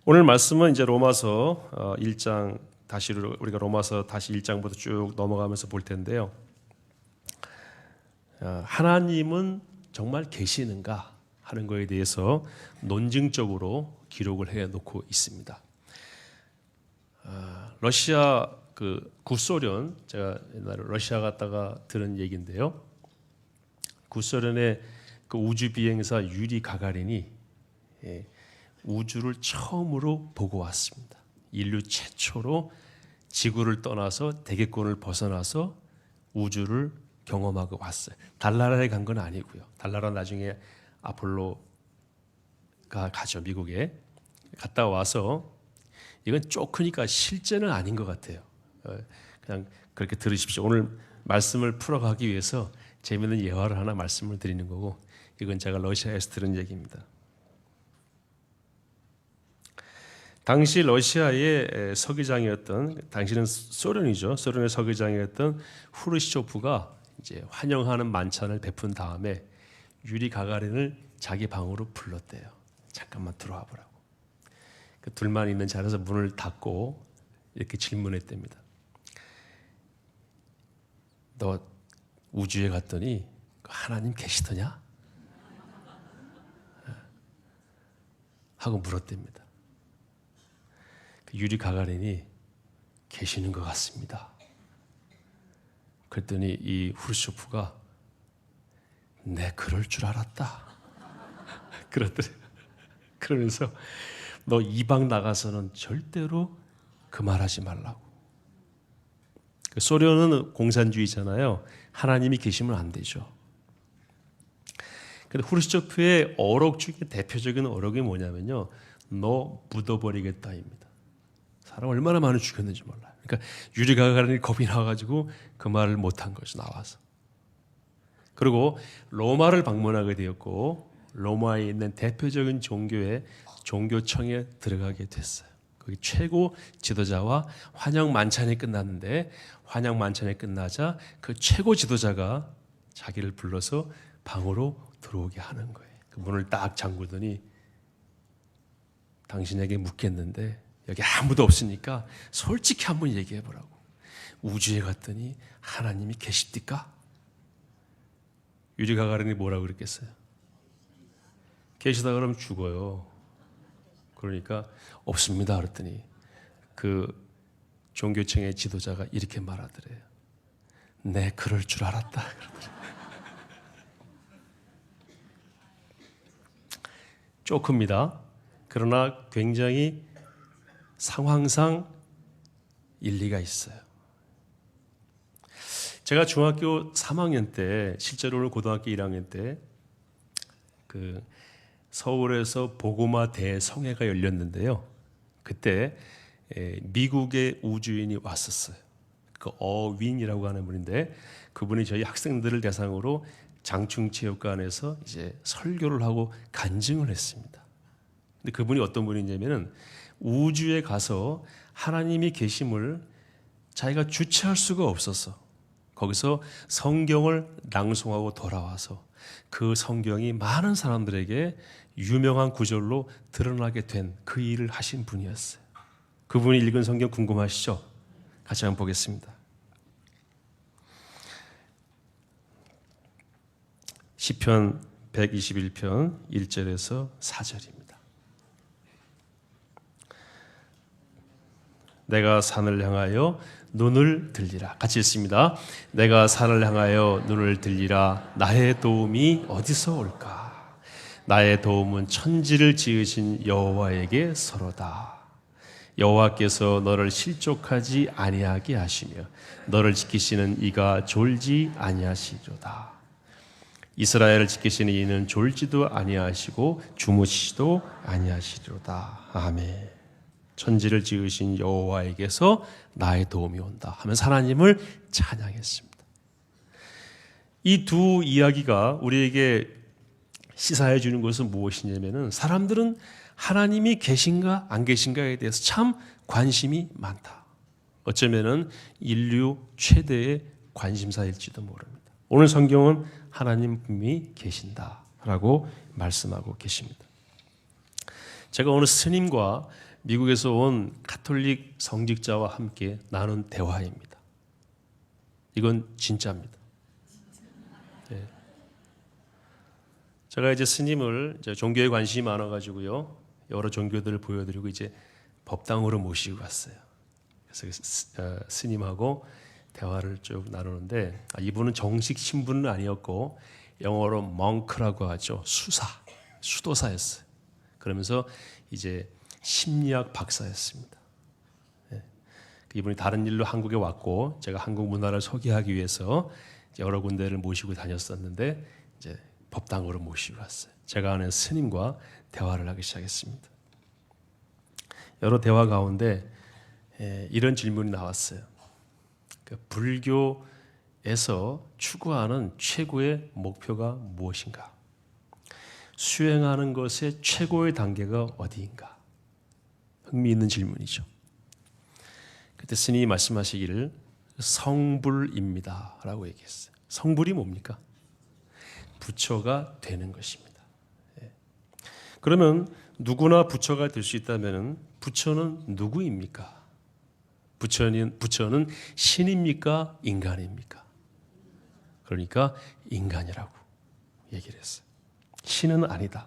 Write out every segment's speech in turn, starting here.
오늘 말씀은 이제 로마서 1장 우리가 로마서 다시 1장부터 쭉 넘어가면서 볼 텐데요. 하나님은 정말 계시는가 하는 것에 대해서 논증적으로 기록을 해 놓고 있습니다. 러시아 구소련, 제가 옛날에 러시아 갔다가 들은 얘기인데요. 구소련의 우주 비행사 유리 가가린이 우주를 처음으로 보고 왔습니다. 인류 최초로 지구를 떠나서 대기권을 벗어나서 우주를 경험하고 왔어요. 달나라에 간 건 아니고요. 달나라 나중에 아폴로가 가죠. 미국에 갔다 와서 이건 쪼크니까 실제는 아닌 것 같아요. 그냥 그렇게 들으십시오. 오늘 말씀을 풀어가기 위해서 재미있는 예화를 하나 말씀을 드리는 거고, 이건 제가 러시아에서 들은 얘기입니다. 당시 러시아의 서기장이었던, 당시는 소련이죠. 소련의 서기장이었던 후르시초프가 이제 환영하는 만찬을 베푼 다음에 유리 가가린을 자기 방으로 불렀대요. 잠깐만 들어와 보라고. 그 둘만 있는 자리에서 문을 닫고 이렇게 질문했답니다. 너 우주에 갔더니 하나님 계시더냐? 하고 물었답니다. 유리 가가린이 계시는 것 같습니다. 그랬더니 이 후르쇼프가 내 그럴 줄 알았다. 그러더래요. 그러면서 너 이방 나가서는 절대로 그 말하지 말라고. 소련은 공산주의잖아요. 하나님이 계시면 안 되죠. 근데 후르쇼프의 어록 중에 대표적인 어록이 뭐냐면요, 너 묻어버리겠다입니다. 사람 얼마나 많이 죽였는지 몰라요. 그러니까 유리 가가린이 겁이 나가지고 그 말을 못한 거죠, 나와서. 그리고 로마를 방문하게 되었고, 로마에 있는 대표적인 종교의 종교청에 들어가게 됐어요. 거기 최고 지도자와 환영 만찬이 끝났는데, 환영 만찬이 끝나자 그 최고 지도자가 자기를 불러서 방으로 들어오게 하는 거예요. 그 문을 딱 잠그더니 당신에게 묻겠는데 여기 아무도 없으니까 솔직히 한번 얘기해 보라고. 우주에 갔더니 하나님이 계십니까? 유리 가가린이 뭐라고 그랬겠어요? 계시다 그러면 죽어요. 그러니까 없습니다 그랬더니 그 종교청의 지도자가 이렇게 말하더래요. 네, 그럴 줄 알았다. 쪼크입니다. 그러나 굉장히 상황상 일리가 있어요. 제가 중학교 3학년 때, 실제로는 고등학교 1학년 때 서울에서 보고마 대성회가 열렸는데요. 그때 미국의 우주인이 왔었어요. 그 어윈이라고 하는 분인데, 그분이 저희 학생들을 대상으로 장충체육관에서 이제 설교를 하고 간증을 했습니다. 근데 그분이 어떤 분이냐면은 우주에 가서 하나님이 계심을 자기가 주체할 수가 없어서 거기서 성경을 낭송하고 돌아와서 그 성경이 많은 사람들에게 유명한 구절로 드러나게 된 그 일을 하신 분이었어요. 그분이 읽은 성경 궁금하시죠? 같이 한번 보겠습니다. 시편 121편 1절에서 4절입니다. 내가 산을 향하여 눈을 들리라. 같이 읽습니다. 내가 산을 향하여 눈을 들리라. 나의 도움이 어디서 올까? 나의 도움은 천지를 지으신 여호와에게 서로다. 여호와께서 너를 실족하지 아니하게 하시며 너를 지키시는 이가 졸지 아니하시리로다. 이스라엘을 지키시는 이는 졸지도 아니하시고 주무시지도 아니하시리로다. 아멘. 천지를 지으신 여호와에게서 나의 도움이 온다 하면서 하나님을 찬양했습니다. 이 두 이야기가 우리에게 시사해 주는 것은 무엇이냐면은, 사람들은 하나님이 계신가 안 계신가에 대해서 참 관심이 많다. 어쩌면은 인류 최대의 관심사일지도 모릅니다. 오늘 성경은 하나님이 계신다라고 말씀하고 계십니다. 제가 오늘 스님과 미국에서 온 가톨릭 성직자와 함께 나눈 대화입니다. 이건 진짜입니다. 예. 제가 이제 스님을 이제 종교에 관심이 많아가지고요, 여러 종교들을 보여드리고 이제 법당으로 모시고 갔어요. 그래서 스님하고 대화를 쭉 나누는데, 이분은 정식 신분은 아니었고 영어로 mon크라고 하죠. 수도사였어요. 그러면서 이제 심리학 박사였습니다. 예. 이분이 다른 일로 한국에 왔고 제가 한국 문화를 소개하기 위해서 여러 군데를 모시고 다녔었는데 이제 법당으로 모시고 갔어요. 제가 아는 스님과 대화를 하기 시작했습니다. 여러 대화 가운데 이런 질문이 나왔어요. 불교에서 추구하는 최고의 목표가 무엇인가? 수행하는 것의 최고의 단계가 어디인가? 흥미있는 질문이죠. 그때 스님이 말씀하시기를 성불입니다 라고 얘기했어요. 성불이 뭡니까? 부처가 되는 것입니다. 그러면 누구나 부처가 될 수 있다면 부처는 누구입니까? 부처는 신입니까? 인간입니까? 그러니까 인간이라고 얘기를 했어요. 신은 아니다.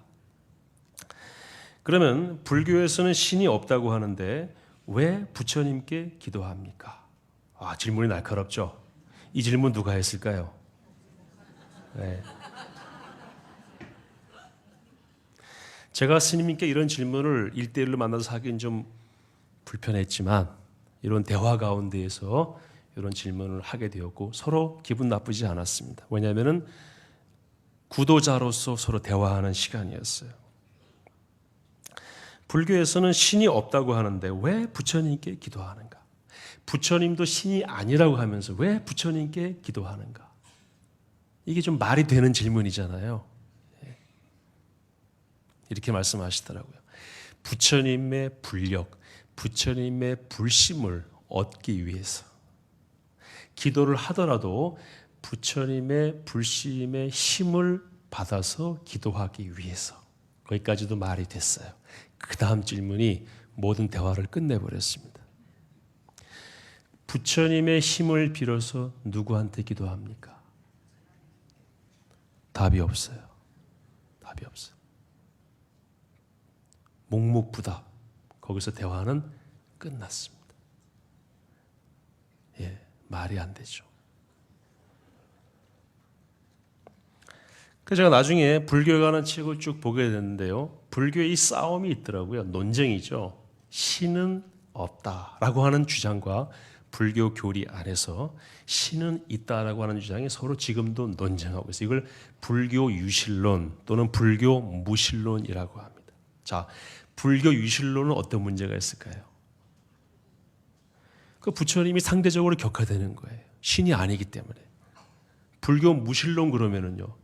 그러면 불교에서는 신이 없다고 하는데 왜 부처님께 기도합니까? 질문이 날카롭죠? 이 질문 누가 했을까요? 네. 제가 스님께 이런 질문을 1대1로 만나서 하기는 좀 불편했지만 이런 대화 가운데에서 이런 질문을 하게 되었고 서로 기분 나쁘지 않았습니다. 왜냐하면 구도자로서 서로 대화하는 시간이었어요. 불교에서는 신이 없다고 하는데 왜 부처님께 기도하는가? 부처님도 신이 아니라고 하면서 왜 부처님께 기도하는가? 이게 좀 말이 되는 질문이잖아요. 이렇게 말씀하시더라고요. 부처님의 불력, 부처님의 불심을 얻기 위해서 기도를 하더라도 부처님의 불심의 힘을 받아서 기도하기 위해서. 거기까지도 말이 됐어요. 그 다음 질문이 모든 대화를 끝내버렸습니다. 부처님의 힘을 빌어서 누구한테 기도합니까? 답이 없어요. 답이 없어요. 묵묵부답. 거기서 대화는 끝났습니다. 말이 안 되죠. 그래서 제가 나중에 불교에 관한 책을 쭉 보게 됐는데요. 불교에 이 싸움이 있더라고요. 논쟁이죠. 신은 없다라고 하는 주장과 불교 교리 안에서 신은 있다라고 하는 주장이 서로 지금도 논쟁하고 있어요. 이걸 불교 유실론 또는 불교 무실론이라고 합니다. 자, 불교 유실론은 어떤 문제가 있을까요? 그 부처님이 상대적으로 격화되는 거예요. 신이 아니기 때문에. 불교 무실론 그러면은요.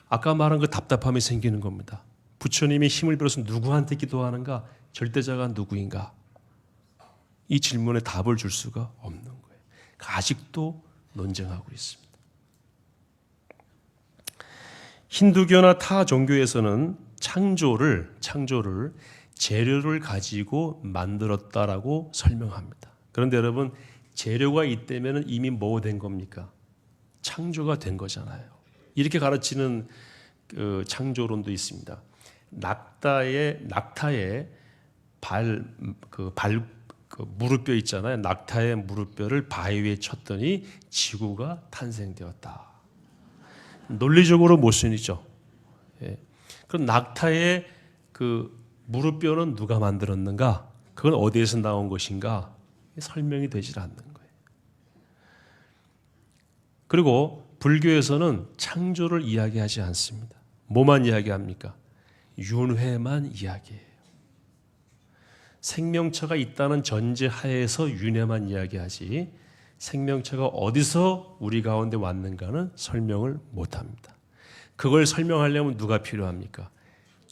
아까 말한 그 답답함이 생기는 겁니다. 부처님이 힘을 빌어서 누구한테 기도하는가? 절대자가 누구인가? 이 질문에 답을 줄 수가 없는 거예요. 아직도 논쟁하고 있습니다. 힌두교나 타 종교에서는 창조를 재료를 가지고 만들었다라고 설명합니다. 그런데 여러분, 재료가 있다면 이미 뭐 된 겁니까? 창조가 된 거잖아요. 이렇게 가르치는 그 창조론도 있습니다. 낙타의 무릎뼈 있잖아요. 낙타의 무릎뼈를 바위에 쳤더니 지구가 탄생되었다. 논리적으로 모순이죠. 그럼 낙타의 그 무릎뼈는 누가 만들었는가? 그건 어디에서 나온 것인가? 설명이 되질 않는 거예요. 그리고 불교에서는 창조를 이야기하지 않습니다. 뭐만 이야기합니까? 윤회만 이야기해요. 생명체가 있다는 전제 하에서 윤회만 이야기하지 생명체가 어디서 우리 가운데 왔는가는 설명을 못합니다. 그걸 설명하려면 누가 필요합니까?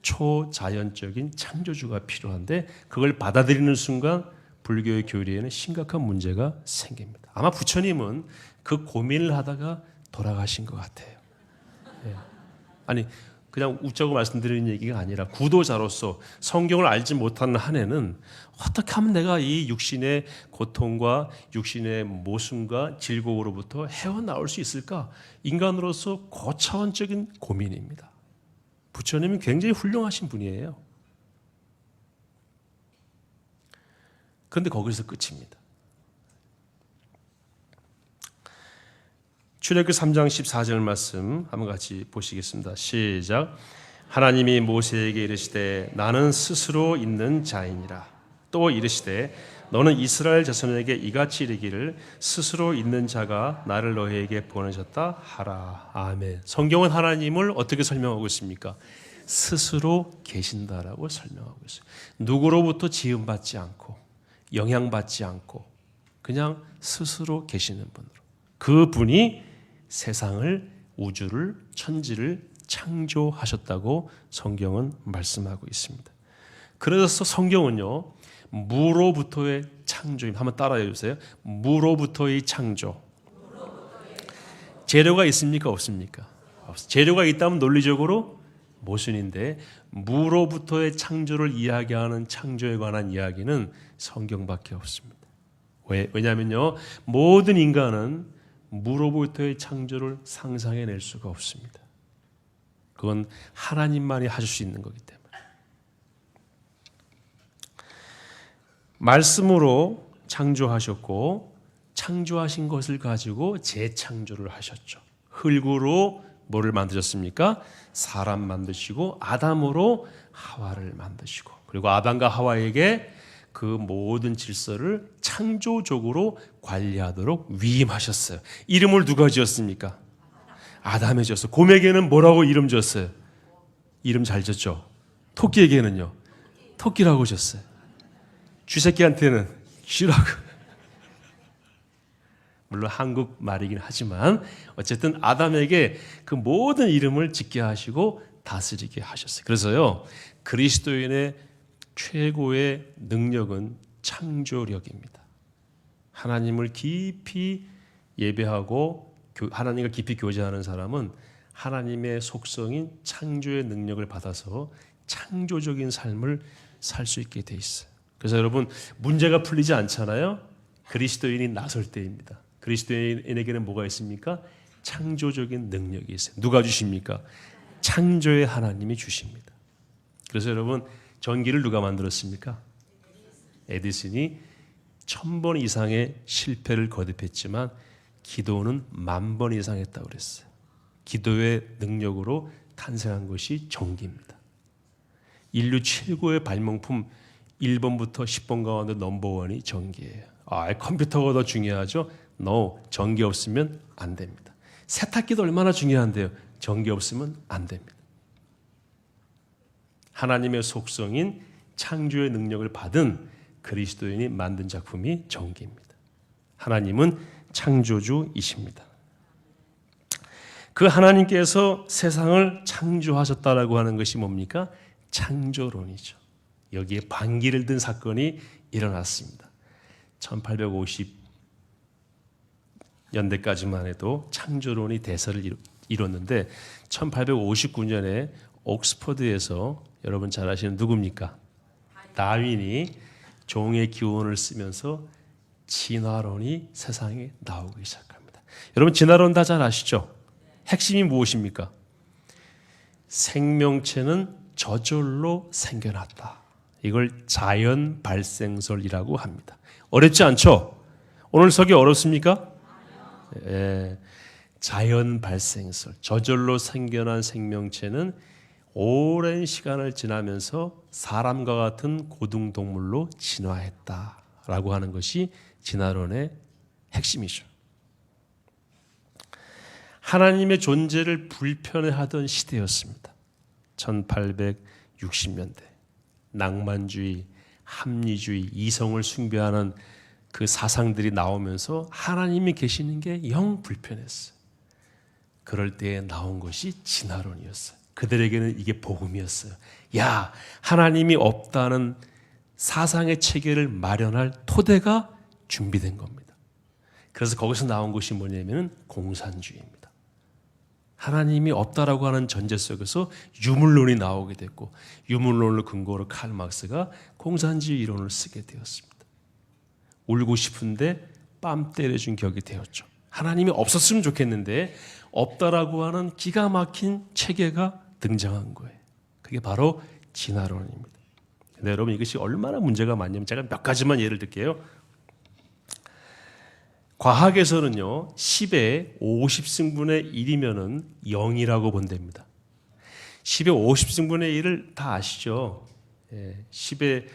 초자연적인 창조주가 필요한데 그걸 받아들이는 순간 불교의 교리에는 심각한 문제가 생깁니다. 아마 부처님은 그 고민을 하다가 돌아가신 것 같아요. 아니 그냥 웃자고 말씀드리는 얘기가 아니라 구도자로서 성경을 알지 못하는 한에는 어떻게 하면 내가 이 육신의 고통과 육신의 모순과 질곡으로부터 헤어나올 수 있을까? 인간으로서 고차원적인 고민입니다. 부처님은 굉장히 훌륭하신 분이에요. 그런데 거기서 끝입니다. 출애굽기 3장 14절 말씀 한번 같이 보시겠습니다. 시작. 하나님이 모세에게 이르시되 나는 스스로 있는 자이니라. 또 이르시되 너는 이스라엘 자손에게 이같이 이르기를 스스로 있는 자가 나를 너희에게 보내셨다 하라. 아멘. 성경은 하나님을 어떻게 설명하고 있습니까? 스스로 계신다라고 설명하고 있어요. 누구로부터 지음받지 않고 영향받지 않고 그냥 스스로 계시는 분으로. 그 분이 세상을, 우주를, 천지를 창조하셨다고 성경은 말씀하고 있습니다. 그래서 성경은요, 무로부터의 창조임. 한번 따라해 주세요. 무로부터의 창조. 재료가 있습니까? 없습니까? 재료가 있다면 논리적으로 모순인데 무로부터의 창조를 이야기하는 창조에 관한 이야기는 성경밖에 없습니다. 왜냐하면요, 모든 인간은 무로부터의 창조를 상상해낼 수가 없습니다. 그건 하나님만이 하실 수 있는 거기 때문에. 말씀으로 창조하셨고 창조하신 것을 가지고 재창조를 하셨죠. 흙으로 뭐를 만드셨습니까? 사람 만드시고 아담으로 하와를 만드시고 그리고 아담과 하와에게 그 모든 질서를 창조적으로 관리하도록 위임하셨어요. 이름을 누가 지었습니까? 아담이 지었어요. 곰에게는 뭐라고 이름 지었어요? 이름 잘 지었죠? 토끼에게는요? 토끼라고 지었어요. 쥐새끼한테는 쥐라고. 물론 한국 말이긴 하지만 어쨌든 아담에게 그 모든 이름을 짓게 하시고 다스리게 하셨어요. 그래서요, 그리스도인의 최고의 능력은 창조력입니다. 하나님을 깊이 예배하고 하나님과 깊이 교제하는 사람은 하나님의 속성인 창조의 능력을 받아서 창조적인 삶을 살 수 있게 돼 있어요. 그래서 여러분, 문제가 풀리지 않잖아요. 그리스도인이 나설 때입니다. 그리스도인에게는 뭐가 있습니까? 창조적인 능력이 있어요. 누가 주십니까? 창조의 하나님이 주십니다. 그래서 여러분, 전기를 누가 만들었습니까? 에디슨이 1000번 이상의 실패를 거듭했지만 기도는 10,000번 이상 했다고 그랬어요. 기도의 능력으로 탄생한 것이 전기입니다. 인류 최고의 발명품 1번부터 10번 가운데 넘버원이 전기예요. 컴퓨터가 더 중요하죠? No, 전기 없으면 안 됩니다. 세탁기도 얼마나 중요한데요? 전기 없으면 안 됩니다. 하나님의 속성인 창조의 능력을 받은 그리스도인이 만든 작품이 전기입니다. 하나님은 창조주이십니다. 그 하나님께서 세상을 창조하셨다라고 하는 것이 뭡니까? 창조론이죠. 여기에 반기를 든 사건이 일어났습니다. 1850년대까지만 해도 창조론이 대세를 이뤘는데 1859년에 옥스퍼드에서 여러분 잘 아시는 누굽니까? 다윈이 종의 기원을 쓰면서 진화론이 세상에 나오기 시작합니다. 여러분, 진화론 다 잘 아시죠? 핵심이 무엇입니까? 생명체는 저절로 생겨났다. 이걸 자연 발생설이라고 합니다. 어렵지 않죠? 오늘 설교 어렵습니까? 예, 자연 발생설. 저절로 생겨난 생명체는 오랜 시간을 지나면서 사람과 같은 고등동물로 진화했다라고 하는 것이 진화론의 핵심이죠. 하나님의 존재를 불편해하던 시대였습니다. 1860년대. 낭만주의, 합리주의, 이성을 숭배하는 그 사상들이 나오면서 하나님이 계시는 게 영 불편했어요. 그럴 때에 나온 것이 진화론이었어요. 그들에게는 이게 복음이었어요. 야, 하나님이 없다는 사상의 체계를 마련할 토대가 준비된 겁니다. 그래서 거기서 나온 것이 뭐냐면 공산주의입니다. 하나님이 없다라고 하는 전제 속에서 유물론이 나오게 됐고, 유물론을 근거로 칼 막스가 공산주의 이론을 쓰게 되었습니다. 울고 싶은데 뺨 때려준 격이 되었죠. 하나님이 없었으면 좋겠는데 없다라고 하는 기가 막힌 체계가 등장한 거예요. 그게 바로 진화론입니다. 근데 여러분, 이것이 얼마나 문제가 많냐면 제가 몇 가지만 예를 들게요. 과학에서는요, 10의 50승분의 1이면은 0이라고 본답니다. 10의 50승분의 1을 다 아시죠? 10의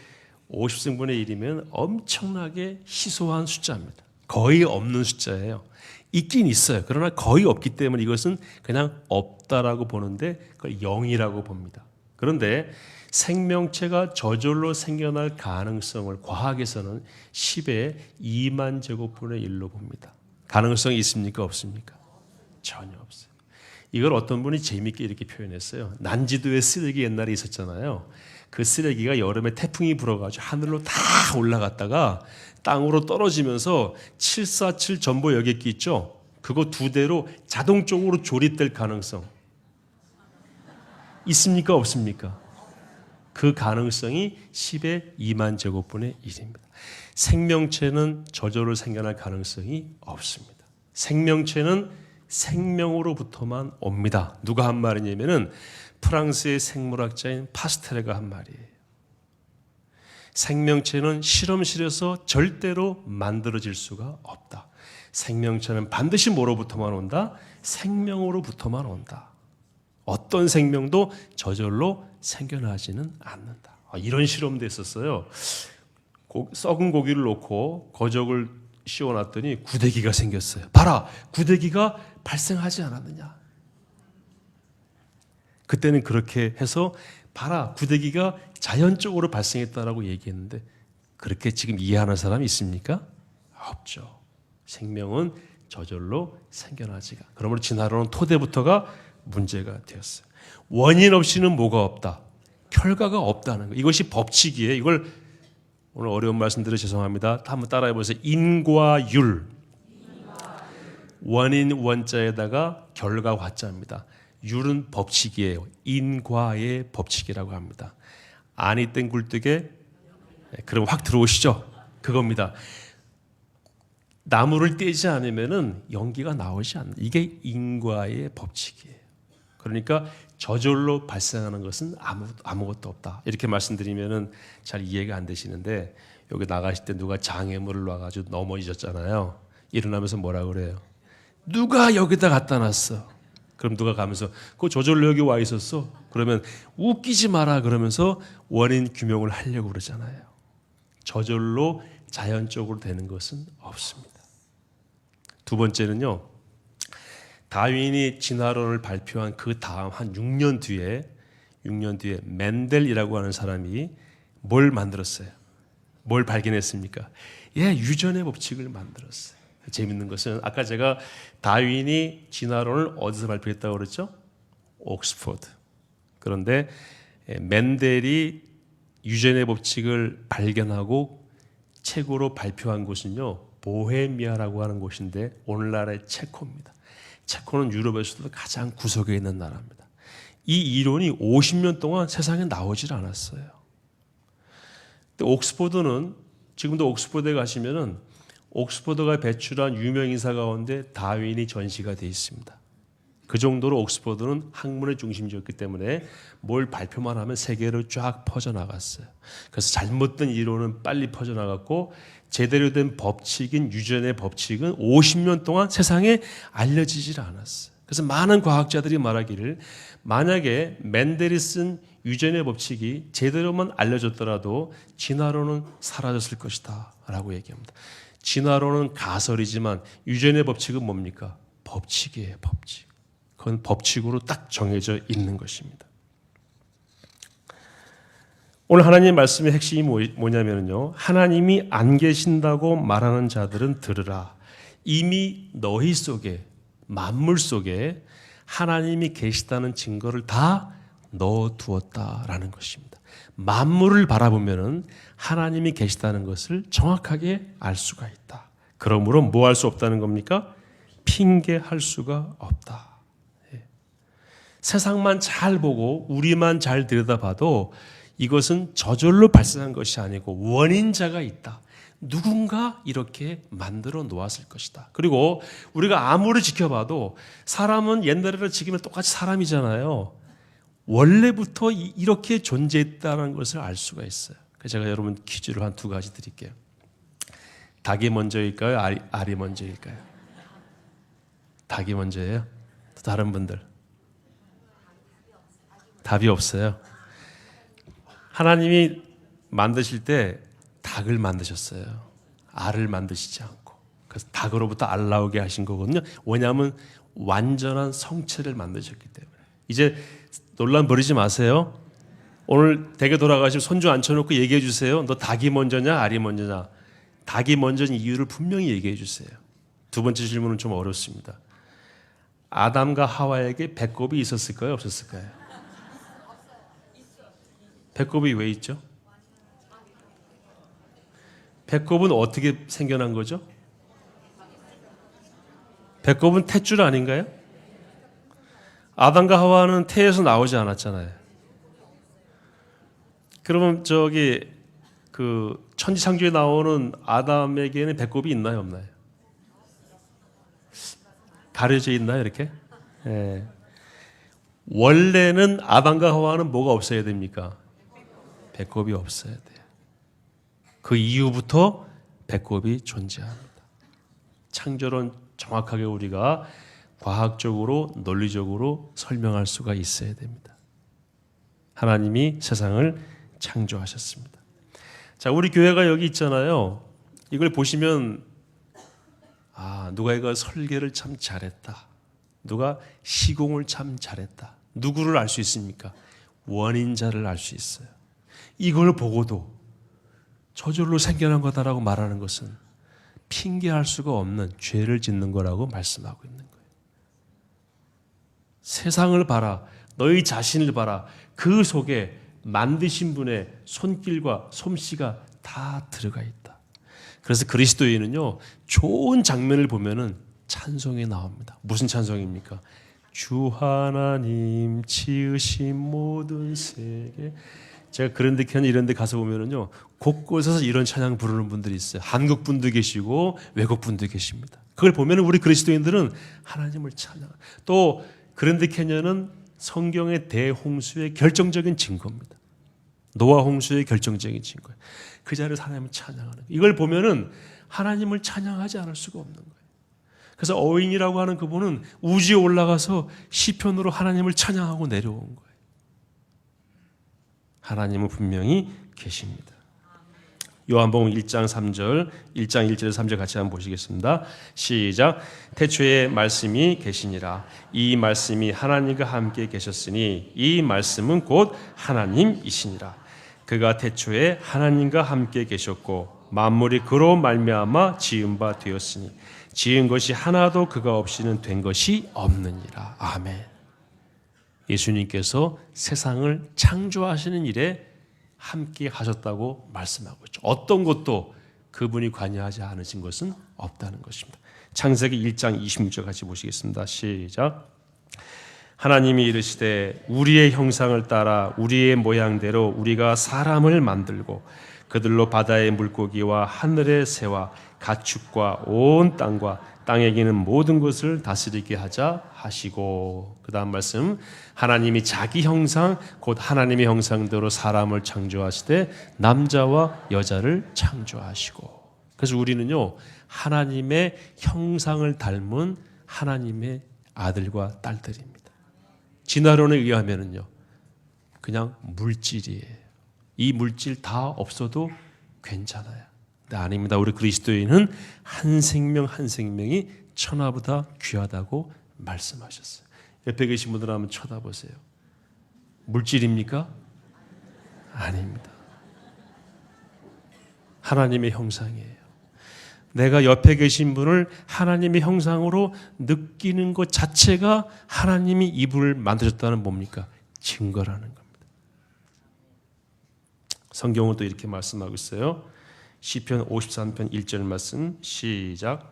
50승분의 1이면 엄청나게 희소한 숫자입니다. 거의 없는 숫자예요. 있긴 있어요. 그러나 거의 없기 때문에 이것은 그냥 없다라고 보는데 그걸 0이라고 봅니다. 그런데 생명체가 저절로 생겨날 가능성을 과학에서는 10의 2만 제곱분의 1로 봅니다. 가능성이 있습니까? 없습니까? 전혀 없어요. 이걸 어떤 분이 재미있게 이렇게 표현했어요. 난지도에 쓰레기 옛날에 있었잖아요. 그 쓰레기가 여름에 태풍이 불어가지고 하늘로 다 올라갔다가 땅으로 떨어지면서 747 전보 여객기 있죠? 그거 2대로 자동적으로 조립될 가능성 있습니까? 없습니까? 그 가능성이 10의 2만 제곱분의 1입니다. 생명체는 저절로 생겨날 가능성이 없습니다. 생명체는 생명으로부터만 옵니다. 누가 한 말이냐면은 프랑스의 생물학자인 파스텔레가 한 말이에요. 생명체는 실험실에서 절대로 만들어질 수가 없다. 생명체는 반드시 뭐로부터만 온다? 생명으로부터만 온다. 어떤 생명도 저절로 생겨나지는 않는다. 이런 실험도 했었어요. 썩은 고기를 놓고 거적을 씌워놨더니 구데기가 생겼어요. 봐라, 구데기가 발생하지 않았느냐. 그때는 그렇게 해서 봐라, 구데기가 자연적으로 발생했다라고 얘기했는데 그렇게 지금 이해하는 사람이 있습니까? 없죠. 생명은 저절로 생겨나지가. 그러므로 진화론은 토대부터가 문제가 되었어요. 원인 없이는 뭐가 없다? 결과가 없다는 거. 이것이 법칙이에요. 이걸 오늘 어려운 말씀 드려 죄송합니다. 한번 따라해 보세요. 인과율. 원인 원자에다가 결과 화자입니다. 율은 법칙이에요. 인과의 법칙이라고 합니다. 아니 땡 굴뚝에 그럼 확 들어오시죠? 그겁니다. 나무를 떼지 않으면은 연기가 나오지 않는. 이게 인과의 법칙이에요. 그러니까 저절로 발생하는 것은 아무것도 없다. 이렇게 말씀드리면은 잘 이해가 안 되시는데 여기 나가실 때 누가 장애물을 놔가지고 넘어지셨잖아요. 일어나면서 뭐라 그래요? 누가 여기다 갖다 놨어? 그럼 누가 가면서 그거 저절로 여기 와 있었어? 그러면 웃기지 마라 그러면서 원인 규명을 하려고 그러잖아요. 저절로 자연적으로 되는 것은 없습니다. 두 번째는요. 다윈이 진화론을 발표한 그 다음 한 6년 뒤에 멘델이라고 하는 사람이 뭘 만들었어요? 뭘 발견했습니까? 유전의 법칙을 만들었어요. 재밌는 것은 아까 제가 다윈이 진화론을 어디서 발표했다고 그랬죠? 옥스퍼드. 그런데 멘델이 유전의 법칙을 발견하고 책으로 발표한 곳은요. 보헤미아라고 하는 곳인데 오늘날의 체코입니다. 체코는 유럽에서도 가장 구석에 있는 나라입니다. 이 이론이 50년 동안 세상에 나오질 않았어요. 근데 옥스퍼드는 지금도 옥스퍼드에 가시면은 옥스퍼드가 배출한 유명 인사 가운데 다윈이 전시가 되어 있습니다. 그 정도로 옥스퍼드는 학문의 중심지였기 때문에 뭘 발표만 하면 세계로 쫙 퍼져나갔어요. 그래서 잘못된 이론은 빨리 퍼져나갔고 제대로 된 법칙인 유전의 법칙은 50년 동안 세상에 알려지질 않았어요. 그래서 많은 과학자들이 말하기를 만약에 멘델이 쓴 유전의 법칙이 제대로만 알려졌더라도 진화론은 사라졌을 것이다 라고 얘기합니다. 진화론은 가설이지만 유전의 법칙은 뭡니까? 법칙이에요. 법칙. 그건 법칙으로 딱 정해져 있는 것입니다. 오늘 하나님의 말씀의 핵심이 뭐냐면요. 하나님이 안 계신다고 말하는 자들은 들으라. 이미 너희 속에 만물 속에 하나님이 계시다는 증거를 다 넣어두었다라는 것입니다. 만물을 바라보면은 하나님이 계시다는 것을 정확하게 알 수가 있다. 그러므로 뭐 할 수 없다는 겁니까? 핑계할 수가 없다. 세상만 잘 보고 우리만 잘 들여다봐도 이것은 저절로 발생한 것이 아니고 원인자가 있다. 누군가 이렇게 만들어 놓았을 것이다. 그리고 우리가 아무리 지켜봐도 사람은 옛날에나 지금이나 똑같이 사람이잖아요. 원래부터 이렇게 존재했다는 것을 알 수가 있어요. 그래서 제가 여러분 퀴즈를 한 두 가지 드릴게요. 닭이 먼저일까요? 알이 먼저일까요? 닭이 먼저예요? 또 다른 분들? 답이 없어요. 하나님이 만드실 때 닭을 만드셨어요. 알을 만드시지 않고. 그래서 닭으로부터 알 나오게 하신 거거든요. 왜냐하면 완전한 성체를 만드셨기 때문에. 이제 논란 벌이지 마세요. 오늘 댁에 돌아가시면 손주 앉혀놓고 얘기해 주세요. 너 닭이 먼저냐 알이 먼저냐. 닭이 먼저인 이유를 분명히 얘기해 주세요. 두 번째 질문은 좀 어렵습니다. 아담과 하와에게 배꼽이 있었을까요? 없었을까요? 배꼽이 왜 있죠? 배꼽은 어떻게 생겨난 거죠? 배꼽은 탯줄 아닌가요? 아담과 하와는 태에서 나오지 않았잖아요. 그러면 그 천지창조에 나오는 아담에게는 배꼽이 있나요, 없나요? 가려져 있나요, 이렇게? 예. 원래는 아담과 하와는 뭐가 없어야 됩니까? 배꼽이 없어야 돼요. 그 이후부터 배꼽이 존재합니다. 창조론 정확하게 우리가 과학적으로 논리적으로 설명할 수가 있어야 됩니다. 하나님이 세상을 창조하셨습니다. 자, 우리 교회가 여기 있잖아요. 이걸 보시면 누가 이거 설계를 참 잘했다. 누가 시공을 참 잘했다. 누구를 알 수 있습니까? 원인자를 알 수 있어요. 이걸 보고도 저절로 생겨난 거다라고 말하는 것은 핑계할 수가 없는 죄를 짓는 거라고 말씀하고 있는 거예요. 세상을 봐라. 너희 자신을 봐라. 그 속에 만드신 분의 손길과 솜씨가 다 들어가 있다. 그래서 그리스도인은요, 좋은 장면을 보면은 찬송이 나옵니다. 무슨 찬송입니까? 주 하나님 지으신 모든 세계. 제가 그런 데 이런 데 가서 보면은요, 곳곳에서 이런 찬양 부르는 분들이 있어요. 한국 분도 계시고 외국 분도 계십니다. 그걸 보면은 우리 그리스도인들은 하나님을 찬양. 또 그랜드 캐년은 성경의 대홍수의 결정적인 증거입니다. 노아 홍수의 결정적인 증거예요. 그 자리에서 하나님을 찬양하는 거예요. 이걸 보면은 하나님을 찬양하지 않을 수가 없는 거예요. 그래서 어윈이라고 하는 그분은 우주에 올라가서 시편으로 하나님을 찬양하고 내려온 거예요. 하나님은 분명히 계십니다. 요한복음 1장 3절, 1장 1절에서 3절 같이 한번 보시겠습니다. 시작. 태초에 말씀이 계시니라. 이 말씀이 하나님과 함께 계셨으니 이 말씀은 곧 하나님이시니라. 그가 태초에 하나님과 함께 계셨고 만물이 그로 말미암아 지은 바 되었으니 지은 것이 하나도 그가 없이는 된 것이 없느니라. 아멘. 예수님께서 세상을 창조하시는 일에 함께 하셨다고 말씀하고 있죠. 어떤 것도 그분이 관여하지 않으신 것은 없다는 것입니다. 창세기 1장 26절 같이 보시겠습니다. 시작. 하나님이 이르시되 우리의 형상을 따라 우리의 모양대로 우리가 사람을 만들고 그들로 바다의 물고기와 하늘의 새와 가축과 온 땅과 땅에 기는 모든 것을 다스리게 하자 하시고, 그 다음 말씀, 하나님이 자기 형상 곧 하나님의 형상대로 사람을 창조하시되 남자와 여자를 창조하시고. 그래서 우리는요, 하나님의 형상을 닮은 하나님의 아들과 딸들입니다. 진화론에 의하면은요, 그냥 물질이에요. 이 물질 다 없어도 괜찮아요. 근데 아닙니다. 우리 그리스도인은 한 생명 한 생명이 천하보다 귀하다고 말씀하셨어요. 옆에 계신 분들 한번 쳐다보세요. 물질입니까? 아닙니다. 하나님의 형상이에요. 내가 옆에 계신 분을 하나님의 형상으로 느끼는 것 자체가 하나님이 이분을 만드셨다는 뭡니까? 증거라는 겁니다. 성경은 또 이렇게 말씀하고 있어요. 시편 53편 1절 말씀 시작.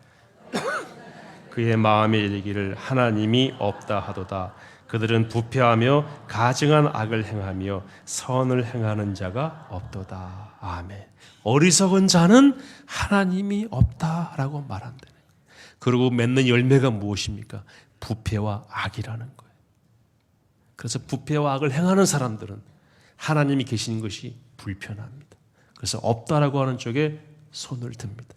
그의 마음에 이르기를 하나님이 없다 하도다. 그들은 부패하며 가증한 악을 행하며 선을 행하는 자가 없도다. 아멘. 어리석은 자는 하나님이 없다라고 말한다. 그리고 맺는 열매가 무엇입니까? 부패와 악이라는 거예요. 그래서 부패와 악을 행하는 사람들은 하나님이 계신 것이 불편합니다. 그래서 없다라고 하는 쪽에 손을 듭니다.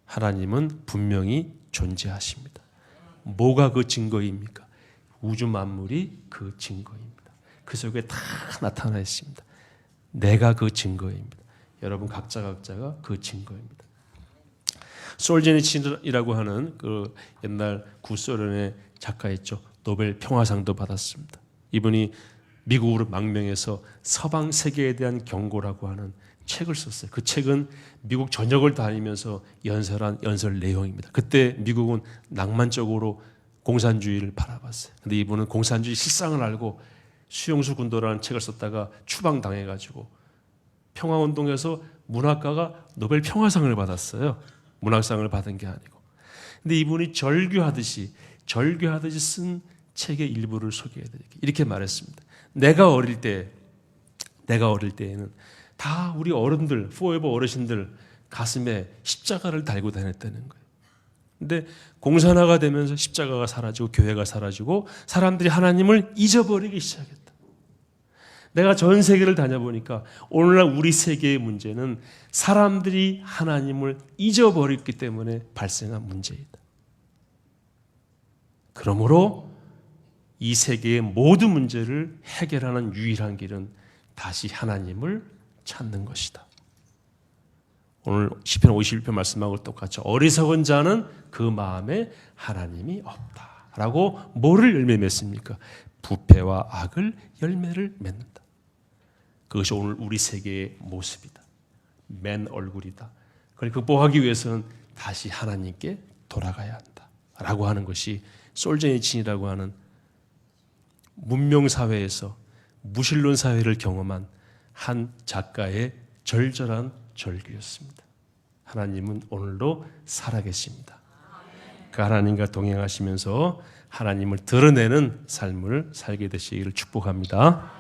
하나님은 분명히 존재하십니다. 뭐가 그 증거입니까? 우주 만물이 그 증거입니다. 그 속에 다 나타나 있습니다. 내가 그 증거입니다. 여러분 각자가 그 증거입니다. 솔제니친이라고 하는 그 옛날 구소련의 작가였죠. 노벨 평화상도 받았습니다. 이분이 미국으로 망명해서 서방 세계에 대한 경고라고 하는 책을 썼어요. 그 책은 미국 전역을 다니면서 연설한 연설 내용입니다. 그때 미국은 낭만적으로 공산주의를 바라봤어요. 근데 이분은 공산주의 실상을 알고 수용수 군도라는 책을 썼다가 추방당해가지고 평화운동에서 문학가가 노벨 평화상을 받았어요. 문학상을 받은 게 아니고. 근데 이분이 절규하듯이 쓴 책의 일부를 소개해드릴게요. 이렇게 말했습니다. 내가 어릴 때에는 다 우리 어른들, 포에버 어르신들 가슴에 십자가를 달고 다녔다는 거예요. 근데 공산화가 되면서 십자가가 사라지고 교회가 사라지고 사람들이 하나님을 잊어버리기 시작했다. 내가 전 세계를 다녀보니까 오늘날 우리 세계의 문제는 사람들이 하나님을 잊어버렸기 때문에 발생한 문제이다. 그러므로 이 세계의 모든 문제를 해결하는 유일한 길은 다시 하나님을 찾는 것이다. 오늘 시편 51편 말씀하고 똑같죠. 어리석은 자는 그 마음에 하나님이 없다라고 뭐를 열매 맺습니까? 부패와 악을 열매를 맺는다. 그것이 오늘 우리 세계의 모습이다. 맨 얼굴이다. 그걸 극복하기 위해서는 다시 하나님께 돌아가야 한다 라고 하는 것이 솔제니친이라고 하는 문명사회에서 무신론 사회를 경험한 한 작가의 절절한 절규였습니다. 하나님은 오늘도 살아계십니다. 그 하나님과 동행하시면서 하나님을 드러내는 삶을 살게 되시기를 축복합니다.